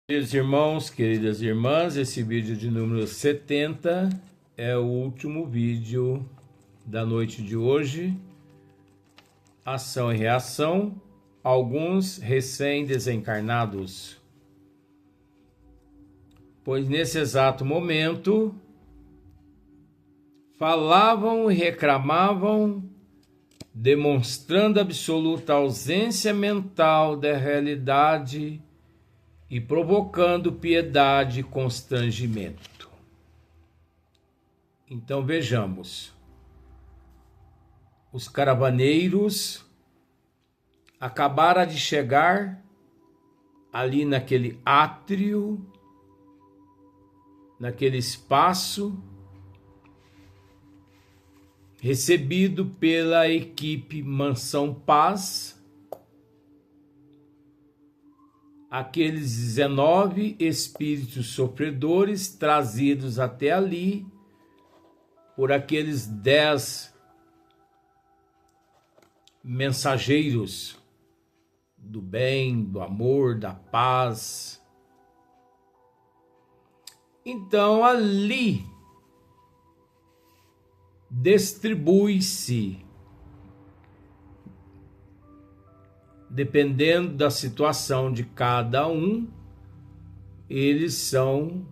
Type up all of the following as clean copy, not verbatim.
Queridos irmãos, queridas irmãs, esse vídeo de número 70 é o último vídeo da noite de hoje. Ação e reação, alguns recém-desencarnados. Pois nesse exato momento, falavam e reclamavam, demonstrando absoluta ausência mental da realidade e provocando piedade e constrangimento. Então vejamos, os caravaneiros acabaram de chegar ali naquele átrio, naquele espaço, recebido pela equipe Mansão Paz, aqueles 19 espíritos sofredores trazidos até ali por aqueles 10 mensageiros do bem, do amor, da paz. Então ali distribui-se, dependendo da situação de cada um, eles são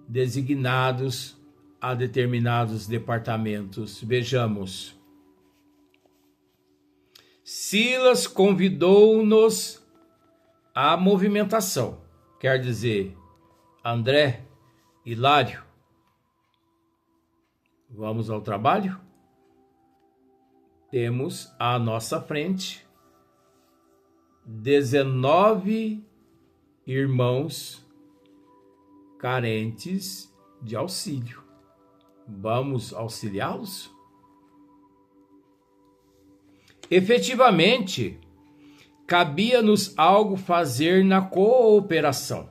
designados a determinados departamentos. Vejamos. Silas convidou-nos à movimentação, quer dizer, André, Hilário, vamos ao trabalho? Temos à nossa frente 19 irmãos carentes de auxílio. Vamos auxiliá-los? Efetivamente, cabia-nos algo fazer na cooperação.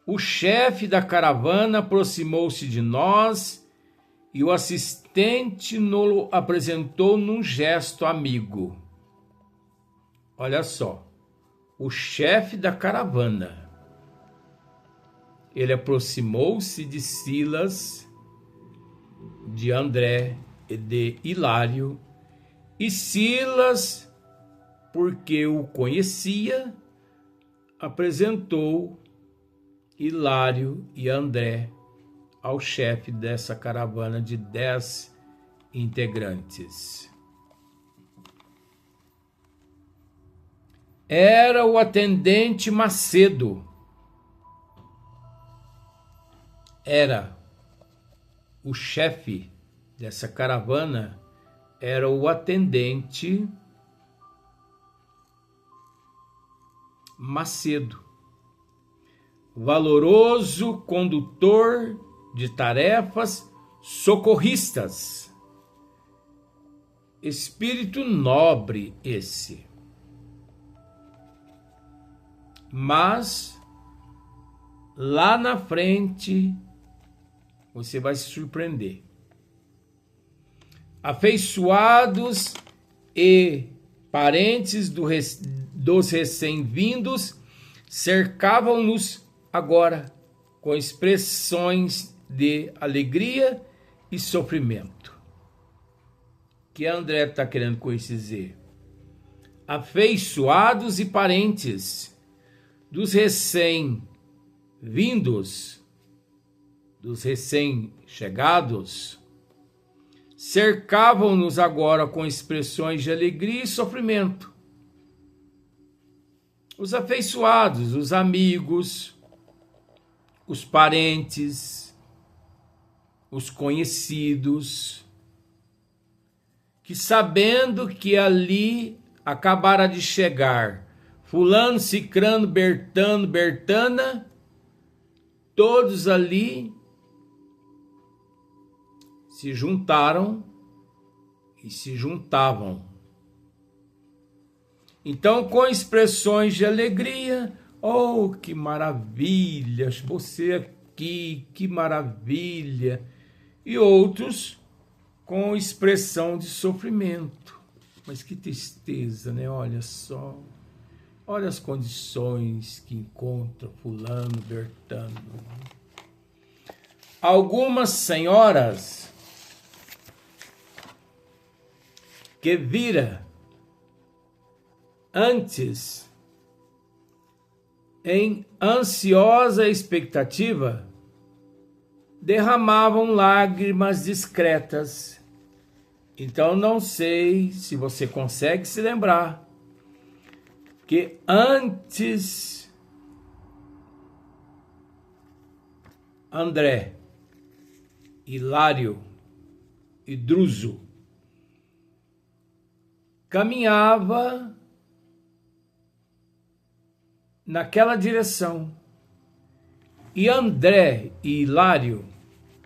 O chefe da caravana aproximou-se de nós e o assistente nos apresentou num gesto amigo. Olha só, o chefe da caravana, ele aproximou-se de Silas, de André e de Hilário, e Silas, porque o conhecia, apresentou Hilário e André ao chefe dessa caravana de 10 integrantes. Era o atendente Macedo. Era o chefe dessa caravana, era o atendente Macedo, valoroso condutor de tarefas socorristas. Espírito nobre esse. Mas lá na frente você vai se surpreender. Afeiçoados e parentes dos recém-vindos cercavam-nos agora com expressões de alegria e sofrimento. O que André está querendo com isso dizer? Afeiçoados e parentes dos recém-vindos, dos recém-chegados, cercavam-nos agora com expressões de alegria e sofrimento. Os afeiçoados, os amigos, os parentes, os conhecidos, que sabendo que ali acabara de chegar fulano, cicrano, bertano, bertana, todos ali se juntaram e se juntavam. Então, com expressões de alegria, oh, que maravilha, você aqui, que maravilha. E outros com expressão de sofrimento. Mas que tristeza, né? Olha só. Olha as condições que encontra fulano, Bertano. Algumas senhoras que vira antes em ansiosa expectativa derramavam lágrimas discretas. Então não sei se você consegue se lembrar que antes André, Hilário e Druso caminhava naquela direção e André e Hilário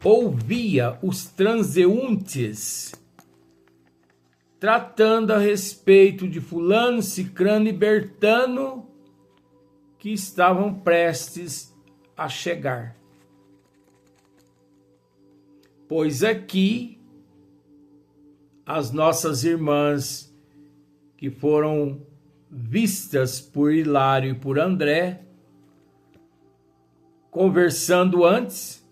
ouvia os transeuntes tratando a respeito de fulano, cicrano e bertano que estavam prestes a chegar. Pois aqui as nossas irmãs que foram vistas por Hilário e por André, conversando antes,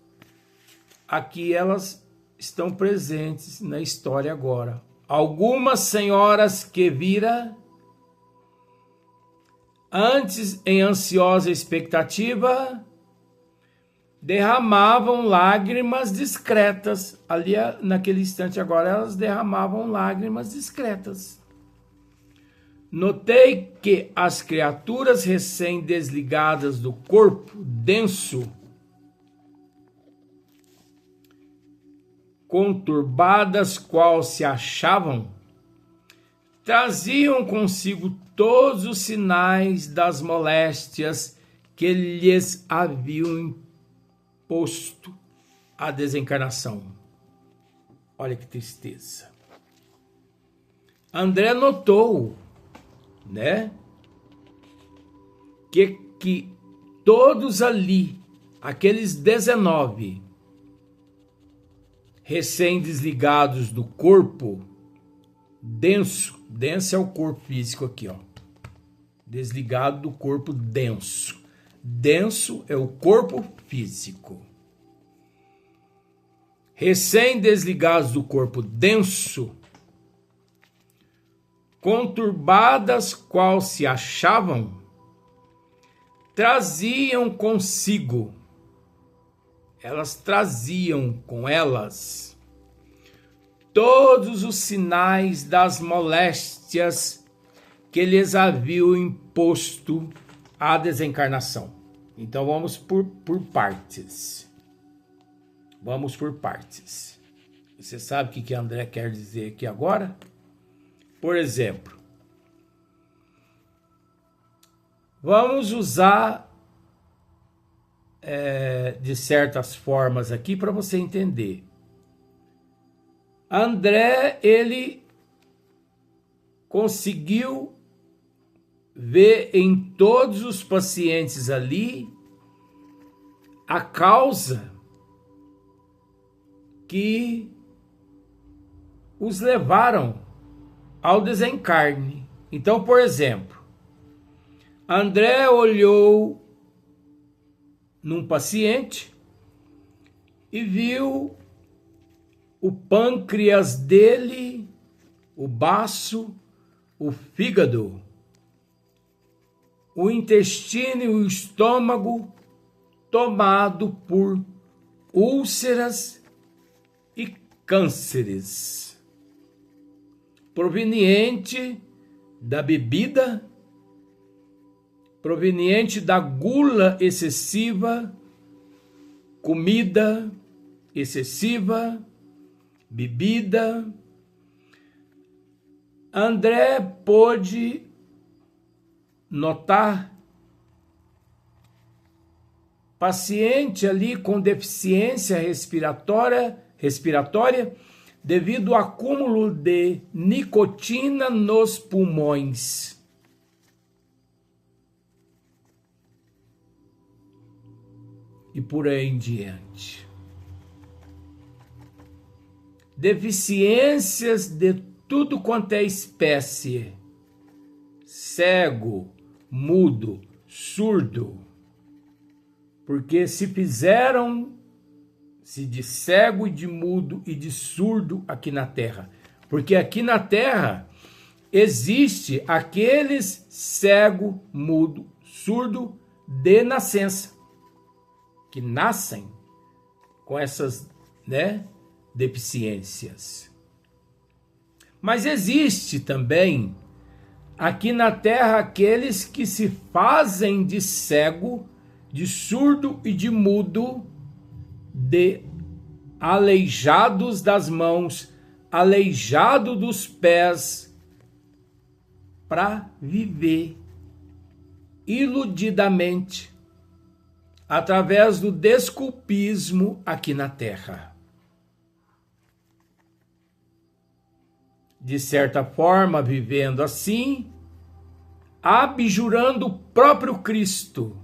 aqui elas estão presentes na história agora. Algumas senhoras que vira antes em ansiosa expectativa derramavam lágrimas discretas. Ali, naquele instante agora, elas derramavam lágrimas discretas. Notei que as criaturas recém-desligadas do corpo denso, conturbadas qual se achavam, traziam consigo todos os sinais das moléstias que lhes haviam imposto a desencarnação. Olha que tristeza. André notou, né, que todos ali, aqueles 19 recém-desligados do corpo denso, denso é o corpo físico aqui, ó, desligado do corpo denso, denso é o corpo físico, recém-desligados do corpo denso, conturbadas qual se achavam, traziam consigo, elas traziam com elas todos os sinais das moléstias que lhes haviam imposto a desencarnação. Então vamos por partes. Vamos por partes. Você sabe o que André quer dizer aqui agora? Por exemplo, vamos usar de certas formas aqui para você entender. André, ele conseguiu ver em todos os pacientes ali a causa que os levaram ao desencarne. Então, por exemplo, André olhou num paciente e viu o pâncreas dele, o baço, o fígado, o intestino e o estômago tomado por úlceras e cânceres, proveniente da bebida, proveniente da gula excessiva, comida excessiva, bebida. André pôde notar paciente ali com deficiência respiratória devido ao acúmulo de nicotina nos pulmões. E por aí em diante. Deficiências de tudo quanto é espécie. Cego, mudo, surdo. Porque se fizeram-se de cego e de mudo e de surdo aqui na terra. Porque aqui na terra existe aqueles cego, mudo, surdo de nascença, que nascem com essas, deficiências. Mas existe também aqui na terra aqueles que se fazem de cego, de surdo e de mudo, de aleijados das mãos, aleijado dos pés, para viver iludidamente através do desculpismo aqui na terra. De certa forma, vivendo assim, abjurando o próprio Cristo.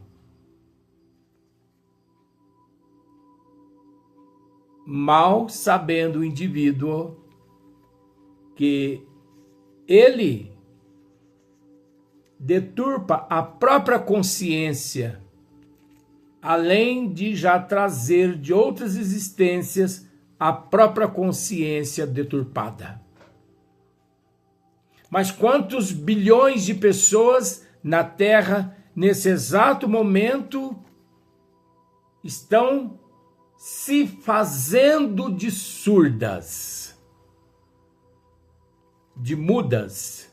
Mal sabendo o indivíduo que ele deturpa a própria consciência, além de já trazer de outras existências a própria consciência deturpada. Mas quantos bilhões de pessoas na Terra, nesse exato momento, estão se fazendo de surdas, de mudas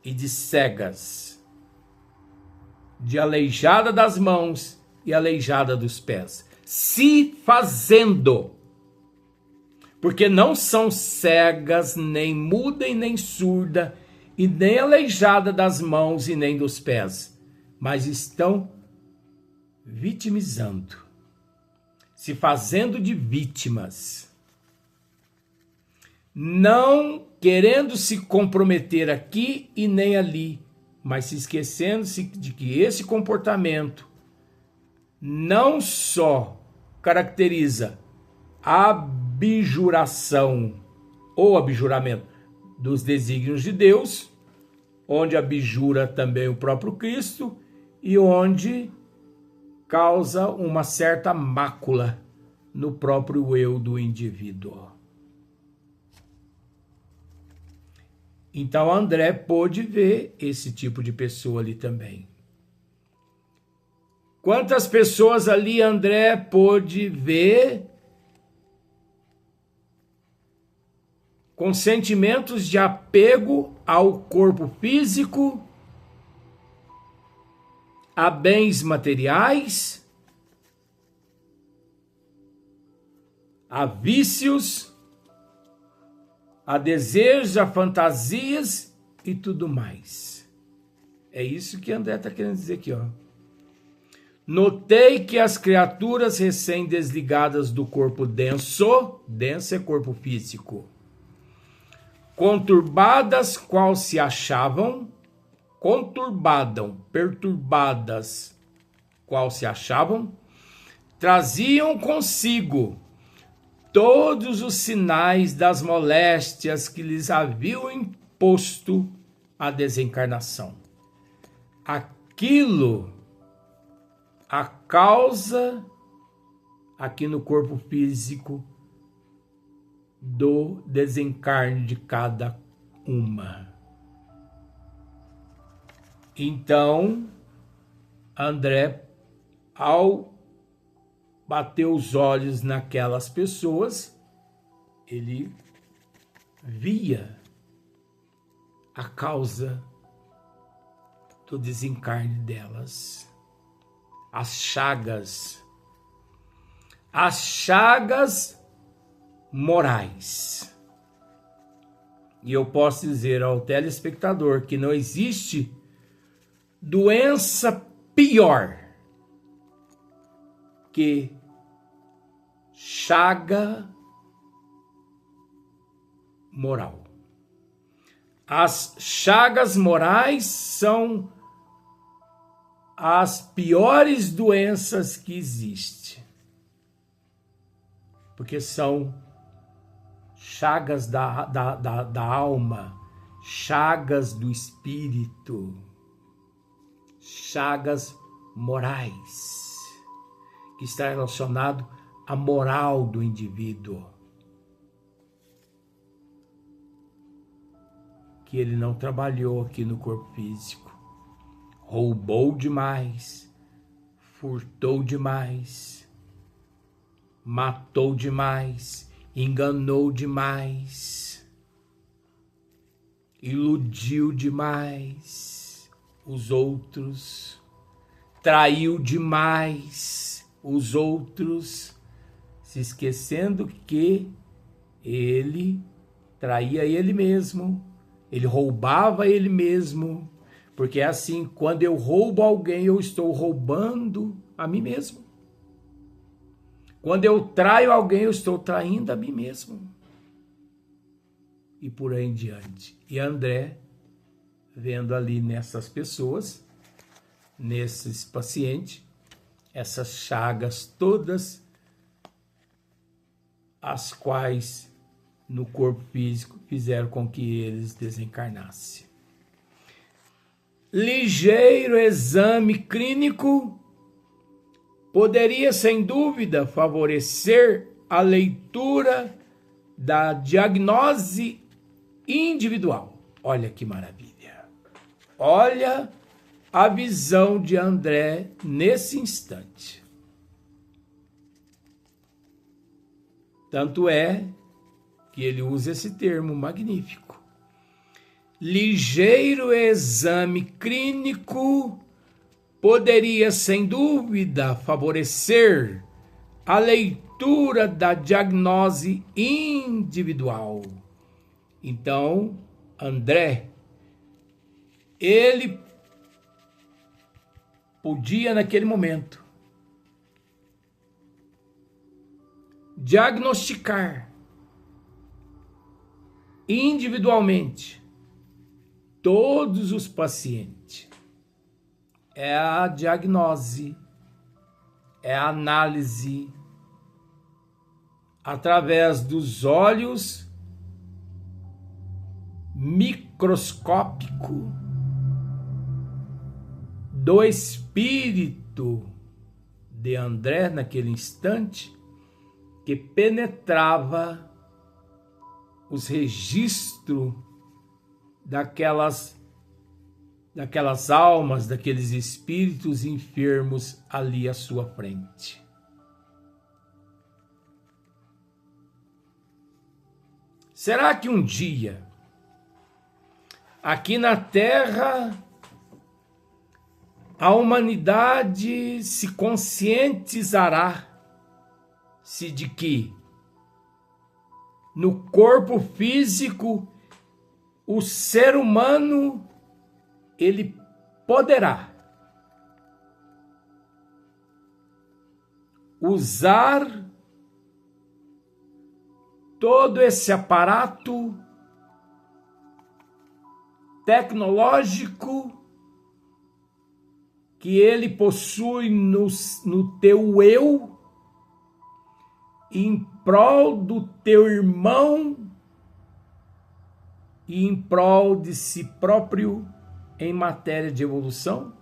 e de cegas, de aleijada das mãos e aleijada dos pés, se fazendo, porque não são cegas, nem muda e nem surda, e nem aleijada das mãos e nem dos pés, mas estão vitimizando, se fazendo de vítimas, não querendo se comprometer aqui e nem ali, mas se esquecendo-se de que esse comportamento não só caracteriza a abjuração ou abjuramento dos desígnios de Deus, onde abjura também o próprio Cristo e onde causa uma certa mácula no próprio eu do indivíduo. Então André pôde ver esse tipo de pessoa ali também. Quantas pessoas ali André pôde ver com sentimentos de apego ao corpo físico, a bens materiais, a vícios, a desejos, a fantasias e tudo mais. É isso que André está querendo dizer aqui, ó. Notei que as criaturas recém-desligadas do corpo denso é corpo físico, conturbadas qual se achavam, perturbadas qual se achavam, traziam consigo todos os sinais das moléstias que lhes haviam imposto a desencarnação. Aquilo, a causa aqui no corpo físico do desencarne de cada uma. Então, André, ao bater os olhos naquelas pessoas, ele via a causa do desencarne delas. As chagas morais. E eu posso dizer ao telespectador que não existe doença pior que chaga moral. As chagas morais são as piores doenças que existem, porque são chagas da alma, chagas do espírito, chagas morais, que está relacionado à moral do indivíduo, que ele não trabalhou aqui no corpo físico, roubou demais, furtou demais, matou demais, enganou demais, iludiu demais os outros, traiu demais os outros, se esquecendo que ele traía ele mesmo, ele roubava ele mesmo, porque é assim, quando eu roubo alguém, eu estou roubando a mim mesmo. Quando eu traio alguém, eu estou traindo a mim mesmo. E por aí em diante. E André, vendo ali nessas pessoas, nesses pacientes, essas chagas todas, as quais no corpo físico fizeram com que eles desencarnassem. Ligeiro exame clínico poderia, sem dúvida, favorecer a leitura da diagnose individual. Olha que maravilha! Olha a visão de André nesse instante. Tanto é que ele usa esse termo magnífico. Ligeiro exame clínico poderia, sem dúvida, favorecer a leitura da diagnose individual. Então, André, ele podia, naquele momento, diagnosticar individualmente todos os pacientes. É a diagnose, é a análise através dos olhos microscópico do espírito de André naquele instante, que penetrava os registros daquelas almas, daqueles espíritos enfermos ali à sua frente. Será que um dia, aqui na Terra, a humanidade se conscientizará-se de que no corpo físico o ser humano ele poderá usar todo esse aparato tecnológico que ele possui no teu eu, em prol do teu irmão e em prol de si próprio em matéria de evolução?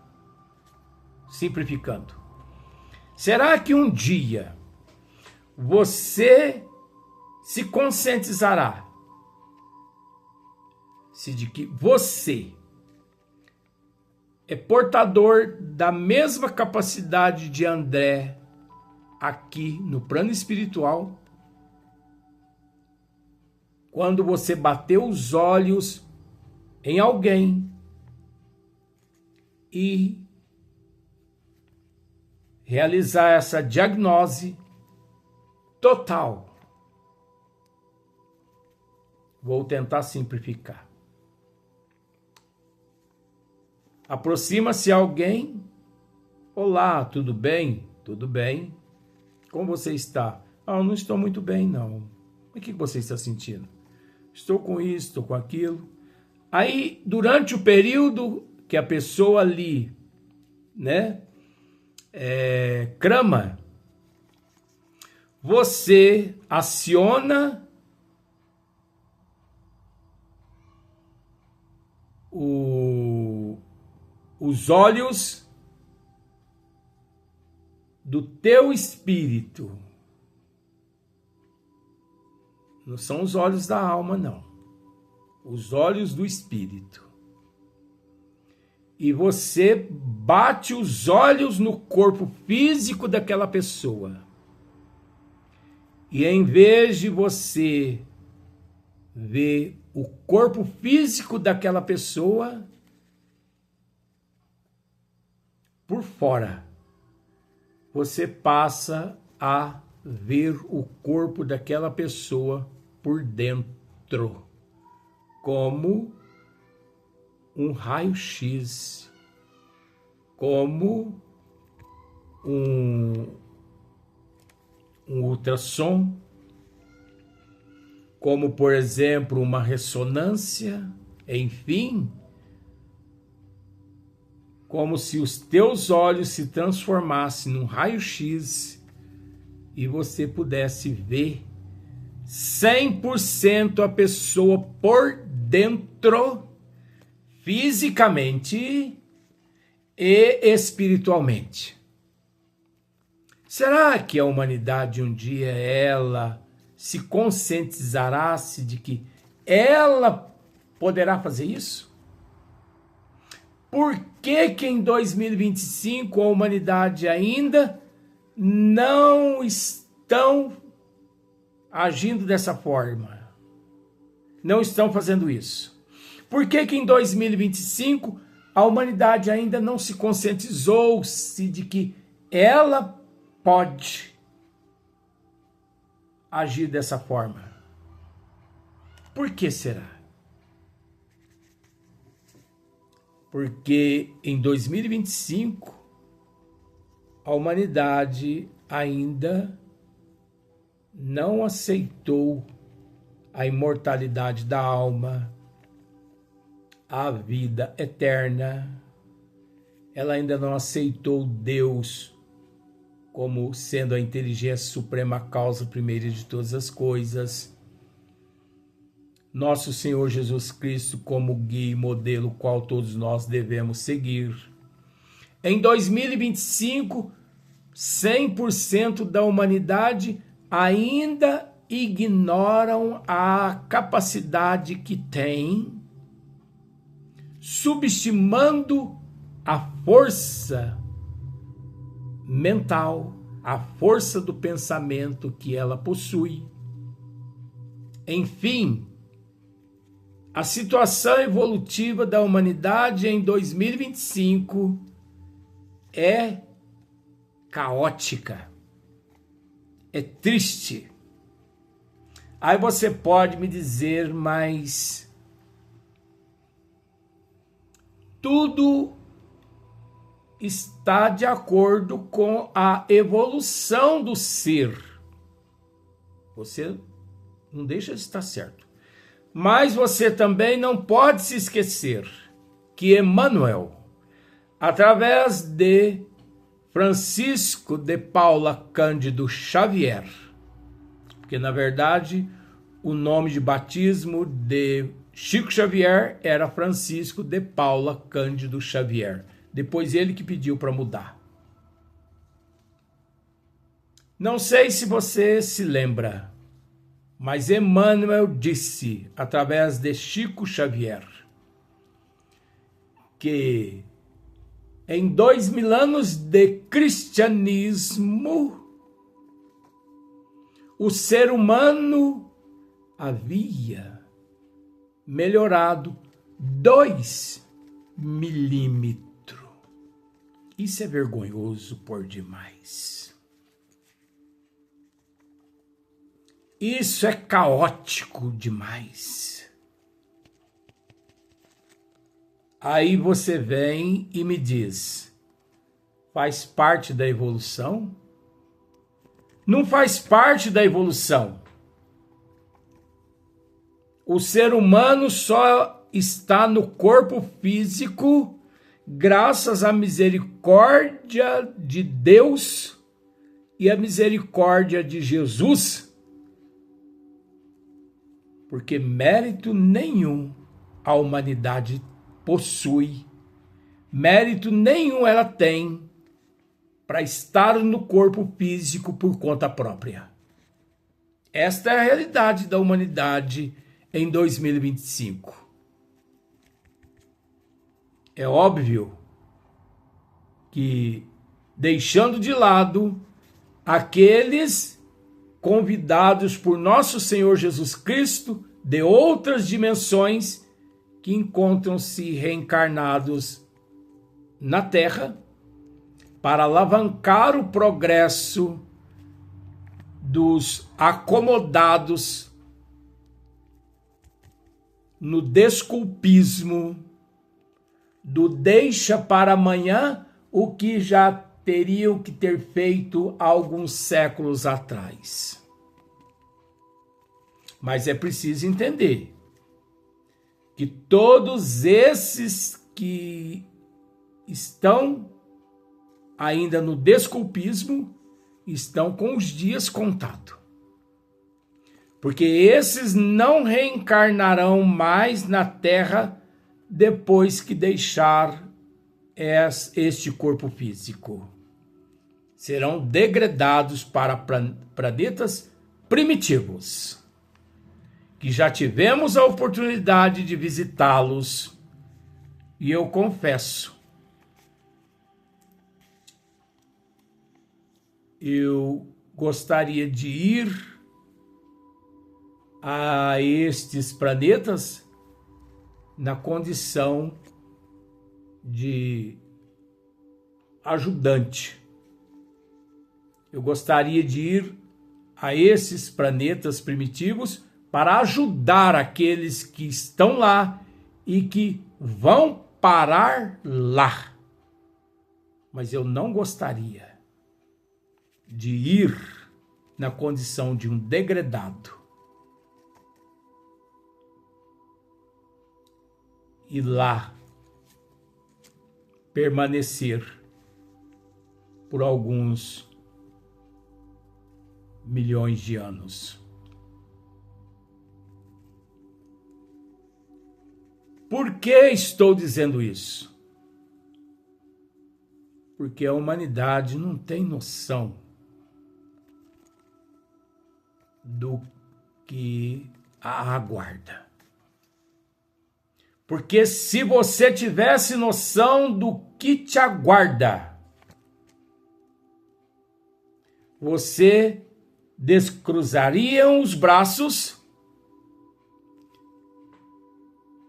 Simplificando. Será que um dia você se conscientizará-se de que você é portador da mesma capacidade de André aqui no plano espiritual? Quando você bater os olhos em alguém e realizar essa diagnose total. Vou tentar simplificar. Aproxima-se alguém. Olá, tudo bem? Tudo bem. Como você está? Ah, eu não estou muito bem, não. O que você está sentindo? Estou com isso, estou com aquilo. Aí, durante o período que a pessoa ali, crama, você aciona os olhos do teu espírito. Não são os olhos da alma, não. Os olhos do espírito. E você bate os olhos no corpo físico daquela pessoa. E em vez de você ver o corpo físico daquela pessoa por fora, você passa a ver o corpo daquela pessoa por dentro, como um raio-x, como um ultrassom, como, por exemplo, uma ressonância, enfim, como se os teus olhos se transformassem num raio-x e você pudesse ver 100% a pessoa por dentro, fisicamente e espiritualmente. Será que a humanidade um dia ela se conscientizará-se de que ela poderá fazer isso? Por que em 2025 a humanidade ainda não estão agindo dessa forma? Não estão fazendo isso? Por que em 2025 a humanidade ainda não se conscientizou-se de que ela pode agir dessa forma? Por que será? Porque em 2025 a humanidade ainda não aceitou a imortalidade da alma, a vida eterna. Ela ainda não aceitou Deus como sendo a inteligência suprema, a causa primeira de todas as coisas. Nosso Senhor Jesus Cristo como guia e modelo qual todos nós devemos seguir. Em 2025, 100% da humanidade ainda ignoram a capacidade que tem, subestimando a força mental, a força do pensamento que ela possui. Enfim, a situação evolutiva da humanidade em 2025 é caótica, é triste. Aí você pode me dizer, mas tudo está de acordo com a evolução do ser. Você não deixa de estar certo. Mas você também não pode se esquecer que Emmanuel, através de Francisco de Paula Cândido Xavier, porque na verdade o nome de batismo de Chico Xavier era Francisco de Paula Cândido Xavier. Depois ele que pediu para mudar. Não sei se você se lembra, mas Emmanuel disse, através de Chico Xavier, que em 2000 anos de cristianismo, o ser humano havia melhorado 2 milímetros. Isso é vergonhoso por demais. Isso é caótico demais. Aí você vem e me diz, faz parte da evolução? Não faz parte da evolução. O ser humano só está no corpo físico graças à misericórdia de Deus e à misericórdia de Jesus, porque mérito nenhum a humanidade possui, mérito nenhum ela tem para estar no corpo físico por conta própria. Esta é a realidade da humanidade em 2025. É óbvio que, deixando de lado aqueles convidados por nosso Senhor Jesus Cristo de outras dimensões que encontram-se reencarnados na Terra para alavancar o progresso dos acomodados no desculpismo do deixa para amanhã o que já teriam que ter feito alguns séculos atrás. Mas é preciso entender que todos esses que estão ainda no desculpismo estão com os dias contados. Porque esses não reencarnarão mais na Terra depois que deixar este corpo físico. Serão degradados para planetas primitivos, que já tivemos a oportunidade de visitá-los, e eu confesso, eu gostaria de ir a estes planetas na condição de ajudante. Eu gostaria de ir a esses planetas primitivos para ajudar aqueles que estão lá e que vão parar lá. Mas eu não gostaria de ir na condição de um degradado e lá permanecer por alguns milhões de anos. Por que estou dizendo isso? Porque a humanidade não tem noção do que a aguarda. Porque se você tivesse noção do que te aguarda, você descruzaria os braços,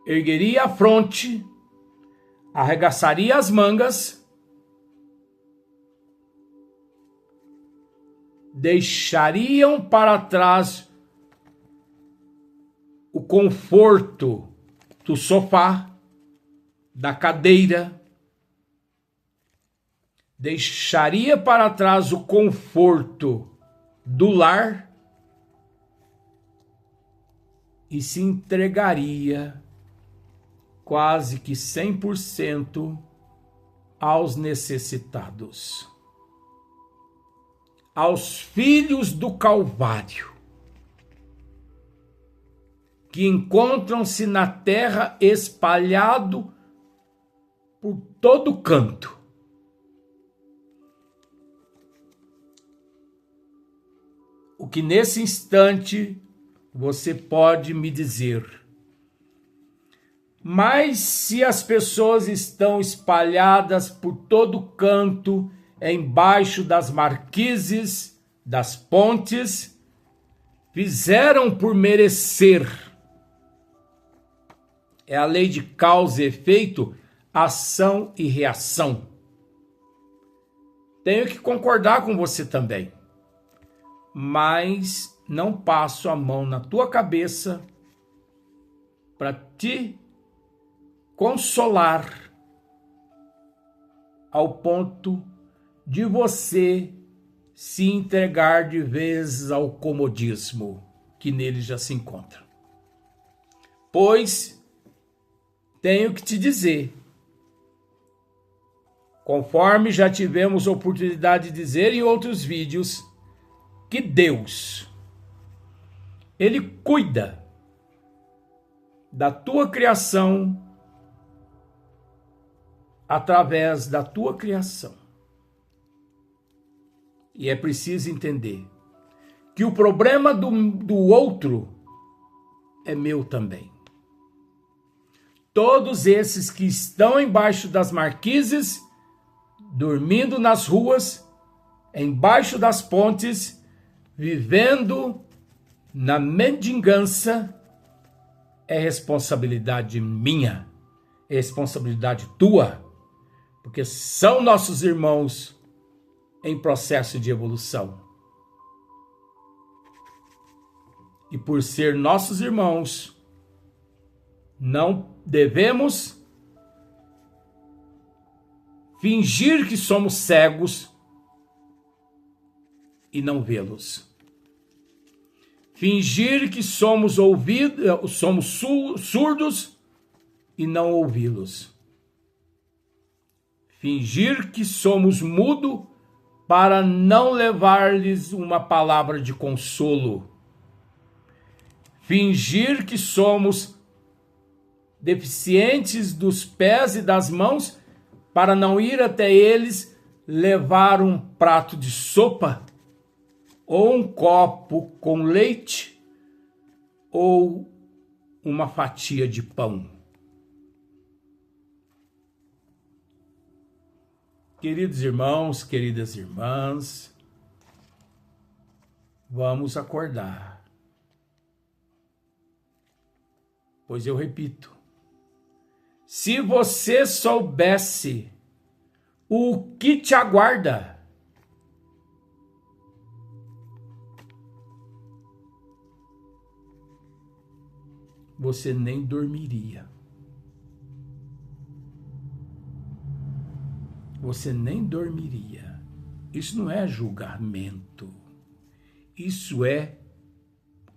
ergueria a fronte, arregaçaria as mangas, deixariam para trás o conforto do sofá, da cadeira, deixaria para trás o conforto do lar e se entregaria quase que 100% aos necessitados, aos filhos do Calvário, que encontram-se na terra espalhado por todo canto. O que nesse instante você pode me dizer? Mas se as pessoas estão espalhadas por todo canto, embaixo das marquises, das pontes, fizeram por merecer. É a lei de causa e efeito, ação e reação. Tenho que concordar com você também. Mas não passo a mão na tua cabeça para te consolar ao ponto de você se entregar de vez ao comodismo que nele já se encontra. Pois tenho que te dizer, conforme já tivemos oportunidade de dizer em outros vídeos, que Deus, Ele cuida da tua criação através da tua criação. E é preciso entender que o problema do outro é meu também. Todos esses que estão embaixo das marquises, dormindo nas ruas, embaixo das pontes, vivendo na mendigança, é responsabilidade minha, é responsabilidade tua, porque são nossos irmãos em processo de evolução. E por ser nossos irmãos, não devemos fingir que somos cegos e não vê-los. Fingir que somos surdos e não ouvi-los. Fingir que somos mudos para não levar-lhes uma palavra de consolo. Fingir que somos deficientes dos pés e das mãos para não ir até eles levar um prato de sopa ou um copo com leite ou uma fatia de pão. Queridos irmãos, queridas irmãs, vamos acordar. Pois eu repito, se você soubesse o que te aguarda, você nem dormiria. Você nem dormiria. Isso não é julgamento. Isso é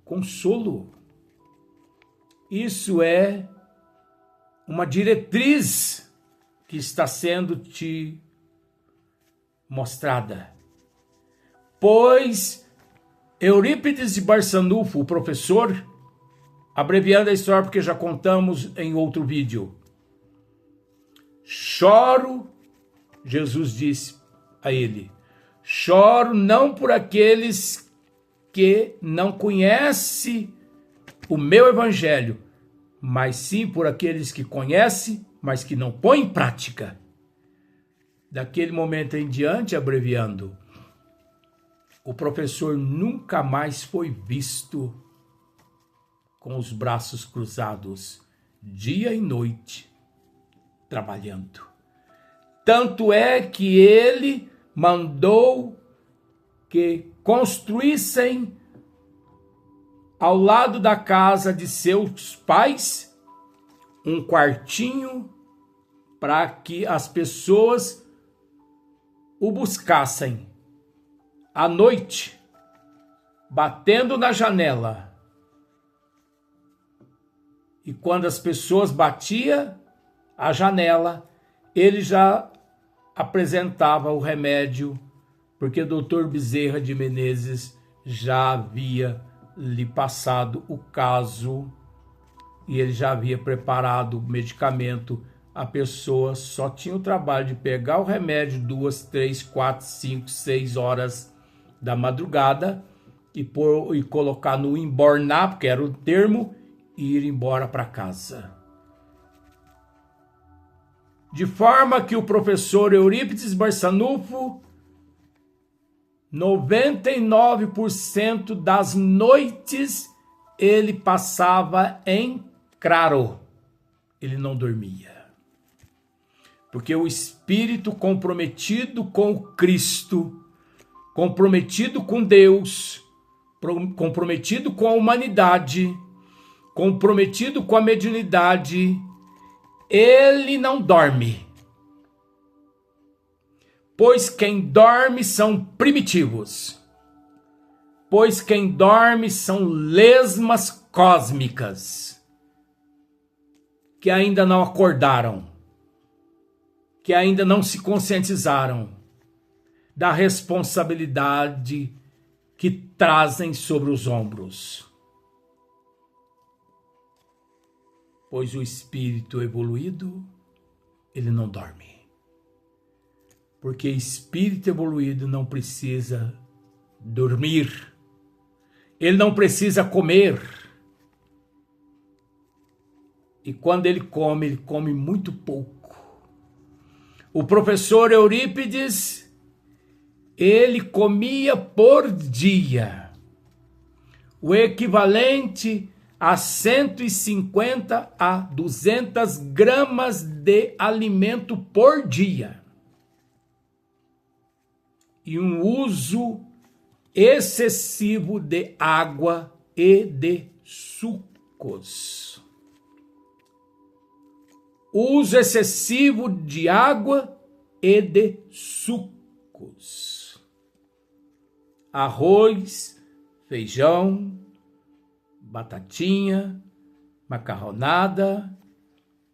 consolo. Isso é uma diretriz que está sendo te mostrada. Pois Eurípides de Barçanufo, o professor, abreviando a história porque já contamos em outro vídeo, choro, Jesus disse a ele, choro não por aqueles que não conhecem o meu evangelho, mas sim por aqueles que conhecem, mas que não põem em prática. Daquele momento em diante, abreviando, o professor nunca mais foi visto com os braços cruzados, dia e noite, trabalhando. Tanto é que ele mandou que construíssem ao lado da casa de seus pais um quartinho para que as pessoas o buscassem à noite, batendo na janela. E quando as pessoas batiam a janela, ele já apresentava o remédio, porque o Dr. Bezerra de Menezes já havia lhe passado o caso e ele já havia preparado o medicamento. A pessoa só tinha o trabalho de pegar o remédio 2, 3, 4, 5, 6 horas da madrugada e colocar no embornar, porque era o termo, e ir embora para casa. De forma que o professor Eurípides Barçanufo, 99% das noites ele passava em claro. Ele não dormia. Porque o espírito comprometido com Cristo, comprometido com Deus, comprometido com a humanidade, comprometido com a mediunidade, ele não dorme. Pois quem dorme são primitivos. Pois quem dorme são lesmas cósmicas que ainda não acordaram, que ainda não se conscientizaram da responsabilidade que trazem sobre os ombros. Pois o espírito evoluído, ele não dorme. Porque espírito evoluído não precisa dormir. Ele não precisa comer. E quando ele come muito pouco. O professor Eurípides, ele comia por dia o equivalente a 150 a 200 gramas de alimento por dia. E um uso excessivo de água e de sucos. Uso excessivo de água e de sucos. Arroz, feijão, batatinha, macarronada,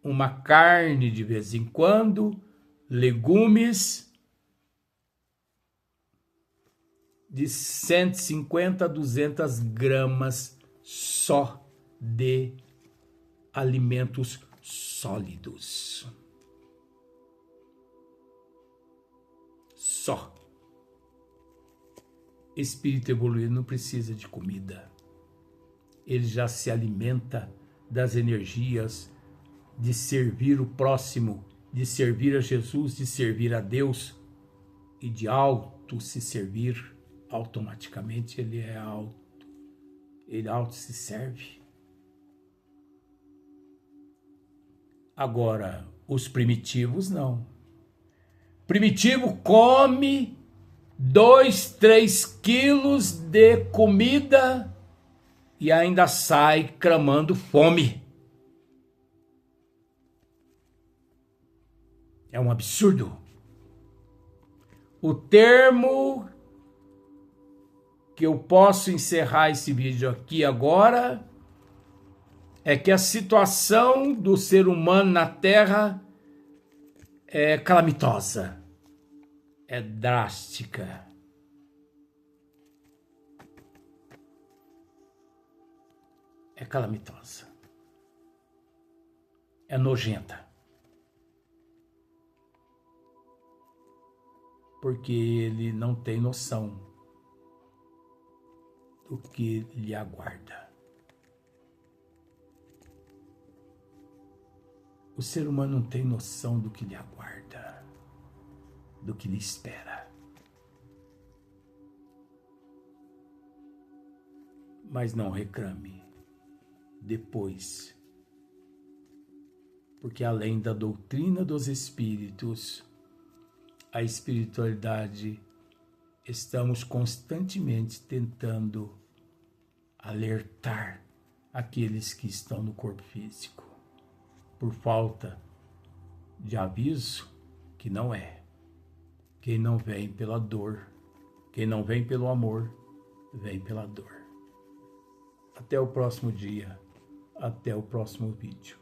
uma carne de vez em quando, legumes, de 150 a 200 gramas só de alimentos sólidos. Só. Espírito evoluído não precisa de comida. Ele já se alimenta das energias de servir o próximo, de servir a Jesus, de servir a Deus e de auto se servir. Automaticamente ele auto se serve. Agora, os primitivos não. Primitivo come 2, 3 quilos de comida e ainda sai clamando fome. É um absurdo. O termo que eu posso encerrar esse vídeo aqui agora é que a situação do ser humano na Terra é calamitosa, é drástica. É calamitosa. É nojenta. Porque ele não tem noção do que lhe aguarda. O ser humano não tem noção do que lhe aguarda, do que lhe espera. Mas não reclame depois, porque além da doutrina dos espíritos, a espiritualidade, estamos constantemente tentando alertar aqueles que estão no corpo físico, por falta de aviso, que não é. Quem não vem pela dor, quem não vem pelo amor, vem pela dor. Até o próximo dia, até o próximo vídeo.